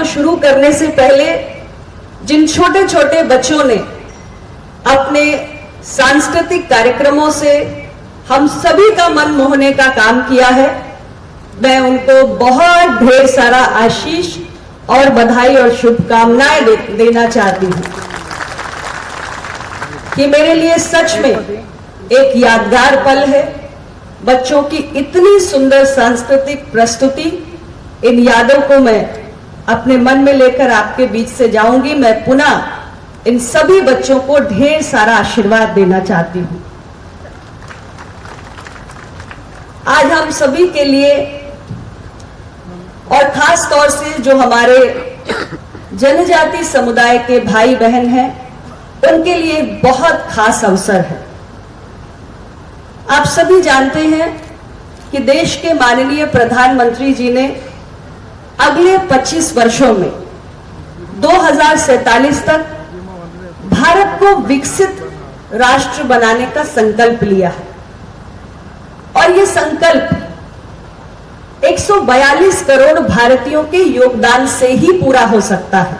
शुरू करने से पहले जिन छोटे छोटे बच्चों ने अपने सांस्कृतिक कार्यक्रमों से हम सभी का मन मोहने का काम किया है, मैं उनको बहुत ढेर सारा आशीष और बधाई और शुभकामनाएं देना चाहती हूं कि मेरे लिए सच में एक यादगार पल है। बच्चों की इतनी सुंदर सांस्कृतिक प्रस्तुति, इन यादों को मैं अपने मन में लेकर आपके बीच से जाऊंगी। मैं पुनः इन सभी बच्चों को ढेर सारा आशीर्वाद देना चाहती हूं। आज हम सभी के लिए और खास तौर से जो हमारे जनजाति समुदाय के भाई बहन हैं, उनके लिए बहुत खास अवसर है। आप सभी जानते हैं कि देश के माननीय प्रधानमंत्री जी ने अगले 25 वर्षों में 2047 तक भारत को विकसित राष्ट्र बनाने का संकल्प लिया है और ये संकल्प 142 करोड़ भारतीयों के योगदान से ही पूरा हो सकता है।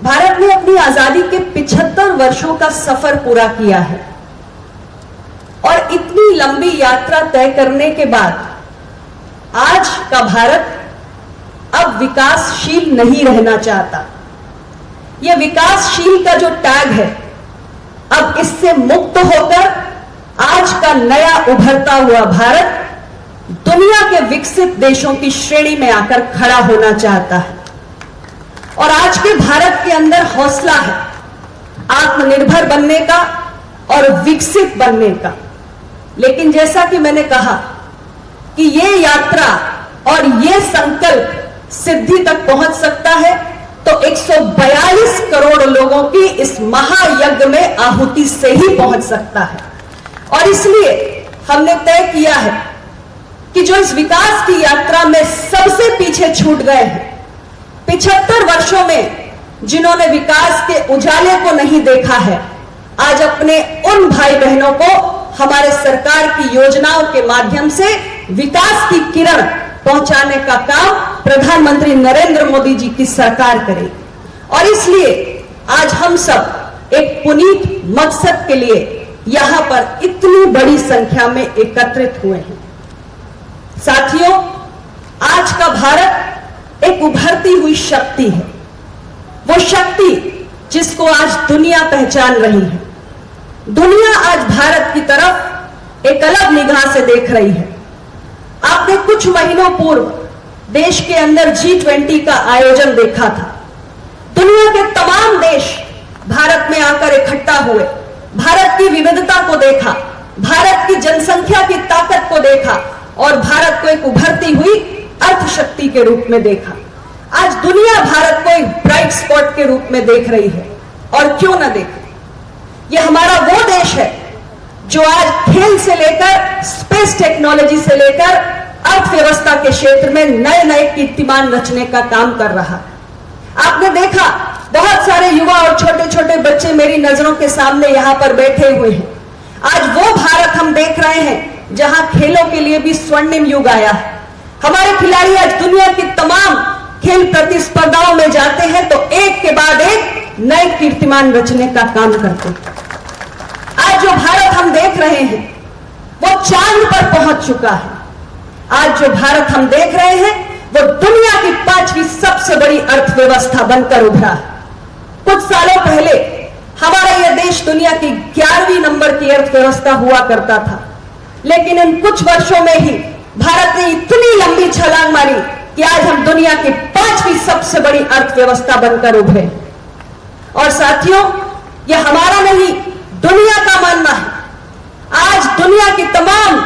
भारत ने अपनी आजादी के 75 वर्षों का सफर पूरा किया है और इतनी लंबी यात्रा तय करने के बाद आज का भारत अब विकासशील नहीं रहना चाहता। यह विकासशील का जो टैग है, अब इससे मुक्त होकर आज का नया उभरता हुआ भारत दुनिया के विकसित देशों की श्रेणी में आकर खड़ा होना चाहता है। और आज के भारत के अंदर हौसला है आत्मनिर्भर बनने का और विकसित बनने का। लेकिन जैसा कि मैंने कहा कि ये यात्रा और ये संकल्प सिद्धि तक पहुंच सकता है तो 142 करोड़ लोगों की इस महायज्ञ में आहुति से ही पहुंच सकता है। और इसलिए हमने तय किया है कि जो इस विकास की यात्रा में सबसे पीछे छूट गए हैं, 75 वर्षों में जिन्होंने विकास के उजाले को नहीं देखा है, आज अपने उन भाई बहनों को हमारे सरकार की योजनाओं के माध्यम से विकास की किरण पहुंचाने का काम प्रधानमंत्री नरेंद्र मोदी जी की सरकार करेगी। और इसलिए आज हम सब एक पुनीत मकसद के लिए यहां पर इतनी बड़ी संख्या में एकत्रित हुए हैं। साथियों, आज का भारत एक उभरती हुई शक्ति है, वो शक्ति जिसको आज दुनिया पहचान रही है। दुनिया आज भारत की तरफ एक अलग निगाह से देख रही है। आपने कुछ महीनों पूर्व देश के अंदर G20 का आयोजन देखा था। दुनिया के तमाम देश भारत में आकर इकट्ठा हुए, भारत की विविधता को देखा, भारत की जनसंख्या की ताकत को देखा और भारत को एक उभरती हुई अर्थशक्ति के रूप में देखा। आज दुनिया भारत को एक ब्राइट स्पॉट के रूप में देख रही है और क्यों ना देखे। यह हमारा वो देश है जो आज खेल से लेकर स्पेस टेक्नोलॉजी से लेकर अर्थव्यवस्था के क्षेत्र में नए नए कीर्तिमान रचने का काम कर रहा है। आपने देखा बहुत सारे युवा और छोटे छोटे बच्चे मेरी नजरों के सामने यहां पर बैठे हुए हैं। आज वो भारत हम देख रहे हैं जहां खेलों के लिए भी स्वर्णिम युग आया है। हमारे खिलाड़ी आज दुनिया की तमाम खेल प्रतिस्पर्धाओं में जाते हैं तो एक के बाद एक नए कीर्तिमान रचने का काम करते हैं। आज जो भारत हम देख रहे हैं वो चांद पर पहुंच चुका है। आज जो भारत हम देख रहे हैं वो दुनिया की 5वीं सबसे बड़ी अर्थव्यवस्था बनकर उभरा है। कुछ सालों पहले हमारा यह देश दुनिया की 11वीं नंबर की अर्थव्यवस्था हुआ करता था, लेकिन इन कुछ वर्षों में ही भारत ने इतनी लंबी छलांग मारी कि आज हम दुनिया की 5वीं सबसे बड़ी अर्थव्यवस्था बनकर उभरे। और साथियों, यह हमारा नहीं, दुनिया का मानना है। आज दुनिया की तमाम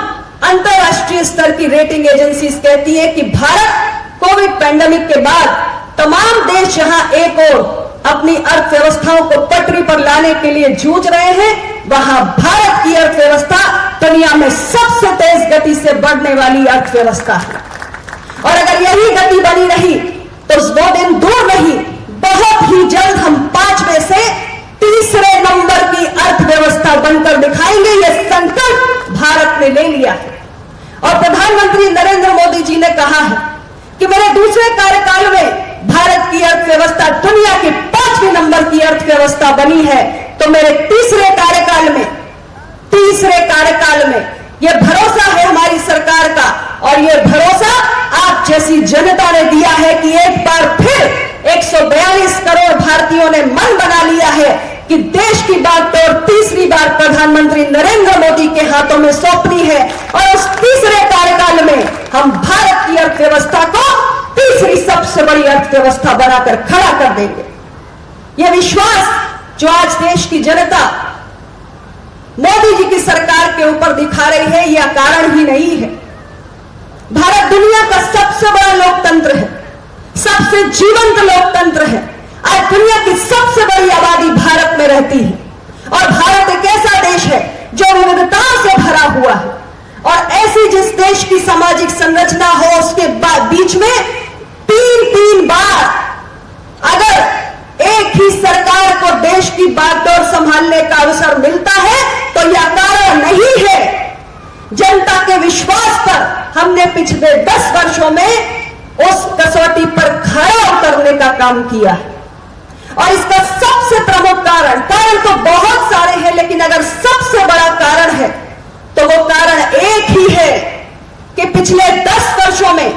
अंतरराष्ट्रीय स्तर की रेटिंग एजेंसीज कहती है कि भारत कोविड पैंडेमिक के बाद तमाम देश जहां एक और अपनी अर्थव्यवस्थाओं को पटरी पर लाने के लिए जूझ रहे हैं, वहां भारत की अर्थव्यवस्था दुनिया में सबसे तेज गति से बढ़ने वाली अर्थव्यवस्था है। और अगर यही गति बनी रही तो वो दिन दूर नहीं, बहुत ही जल्द हम 5 में से तीसरे नंबर की अर्थव्यवस्था बनकर दिखाएंगे। यह संकल्प भारत ने ले लिया है और प्रधानमंत्री नरेंद्र मोदी जी ने कहा है कि मेरे दूसरे कार्यकाल में नंबर की अर्थव्यवस्था बनी है, तो मेरे तीसरे कार्यकाल में यह भरोसा है हमारी सरकार का, और यह भरोसा आप जैसी जनता ने दिया है कि एक बार फिर 142 करोड़ भारतीयों ने मन बना लिया है कि देश की बागडोर तीसरी बार प्रधानमंत्री नरेंद्र मोदी के हाथों में सौंपनी है, और उस तीसरे कार्यकाल में हम भारत की अर्थव्यवस्था को तीसरी सबसे बड़ी अर्थव्यवस्था बनाकर खड़ा कर देंगे। यह विश्वास जो आज देश की जनता मोदी जी की सरकार के ऊपर दिखा रही है, यह कारण ही नहीं है। भारत दुनिया का सबसे बड़ा लोकतंत्र है, सबसे जीवंत लोकतंत्र है। आज दुनिया की सबसे बड़ी आबादी भारत में रहती है, और भारत एक ऐसा देश है जो विविधताओं से भरा हुआ है, और ऐसी जिस देश की सामाजिक संरचना हो, उसके बीच में तीन बार अगर एक ही सरकार को देश की बागडोर संभालने का अवसर मिलता है, तो यह कारण नहीं है। जनता के विश्वास पर हमने पिछले 10 वर्षों में उस कसौटी पर खरा उतरने का काम किया है, और इसका सबसे प्रमुख कारण तो बहुत सारे हैं, लेकिन अगर सबसे बड़ा कारण है तो वो कारण एक ही है कि पिछले 10 वर्षों में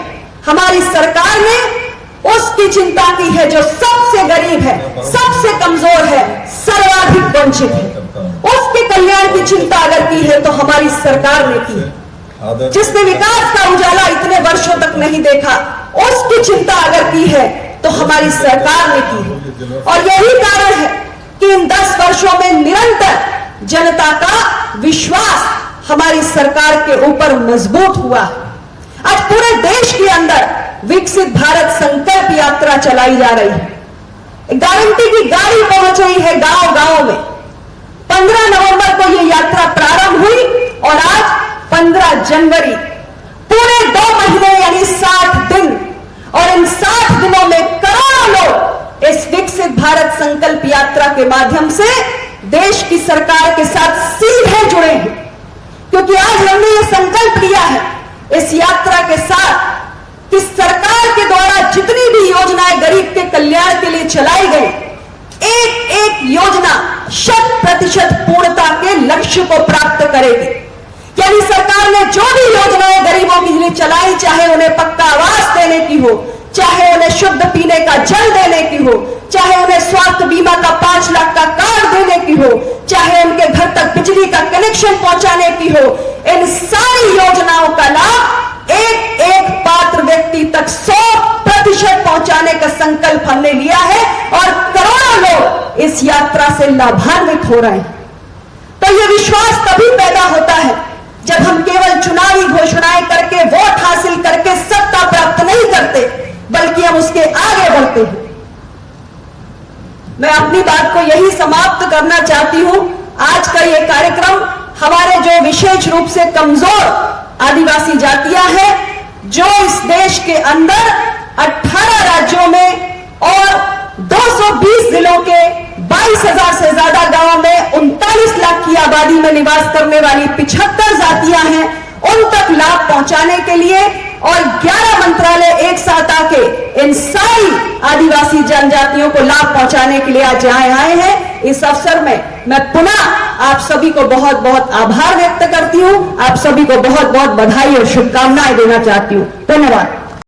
हमारी सरकार ने उसकी चिंता की है जो सबसे गरीब है, सबसे कमजोर है, सर्वाधिक वंचित है। उसके कल्याण की चिंता अगर की है तो हमारी सरकार ने की है। जिसने विकास का उजाला इतने वर्षों तक नहीं देखा, उसकी चिंता अगर की है तो हमारी सरकार ने की है। और यही कारण है कि इन 10 वर्षों में निरंतर जनता का विश्वास हमारी सरकार के ऊपर मजबूत हुआ। आज पूरे देश के अंदर विकसित भारत संकल्प यात्रा चलाई जा रही है। गारंटी की गाड़ी पहुंच रही है गांव-गांव में। 15 नवंबर को यह यात्रा प्रारंभ हुई, और आज 15 जनवरी, पूरे 2 महीने यानी 60 दिन, और इन 60 दिनों में करोड़ों लोग इस विकसित भारत संकल्प यात्रा के माध्यम से देश की सरकार के साथ सीधे जुड़े हैं। क्योंकि आज हमने ये संकल्प लिया है इस यात्रा के साथ कि सरकार के द्वारा जितनी भी योजनाएं गरीब के कल्याण के लिए चलाई गई, एक योजना 100% पूर्णता के लक्ष्य को प्राप्त करेगी। यानी सरकार ने जो भी योजनाएं गरीबों के लिए चलाई, चाहे उन्हें पक्का आवास देने की हो, चाहे उन्हें शुद्ध पीने का जल देने की हो, चाहे उन्हें स्वास्थ्य बीमा का 5 लाख का कार्ड देने की हो, चाहे उनके घर तक बिजली का कनेक्शन पहुंचाने की हो, इन सारी योजनाओं का लाभ एक पात्र व्यक्ति तक 100% पहुंचाने का संकल्प हमने लिया है, और करोड़ों लोग इस यात्रा से लाभान्वित हो रहे हैं। तो यह विश्वास तभी पैदा होता है जब हम केवल चुनावी घोषणाएं करके, वोट हासिल करके सत्ता प्राप्त नहीं करते, बल्कि हम उसके आगे बढ़ते हैं। मैं अपनी बात को यही समाप्त करना चाहती हूं। आज का यह कार्यक्रम हमारे जो विशेष रूप से कमजोर आदिवासी जातियां हैं, जो इस देश के अंदर 18 राज्यों में और 220 जिलों के 22,000 से ज्यादा गांवों में 39 लाख की आबादी में निवास करने वाली 75 जातियां हैं, उन तक लाभ पहुंचाने के लिए, और 11 मंत्रालय एक साथ आके इन सारी आदिवासी जनजातियों को लाभ पहुंचाने के लिए आज आए हैं। इस अवसर में मैं पुनः आप सभी को बहुत बहुत आभार व्यक्त करती हूं, आप सभी को बहुत बहुत बधाई और शुभकामनाएं देना चाहती हूं। धन्यवाद।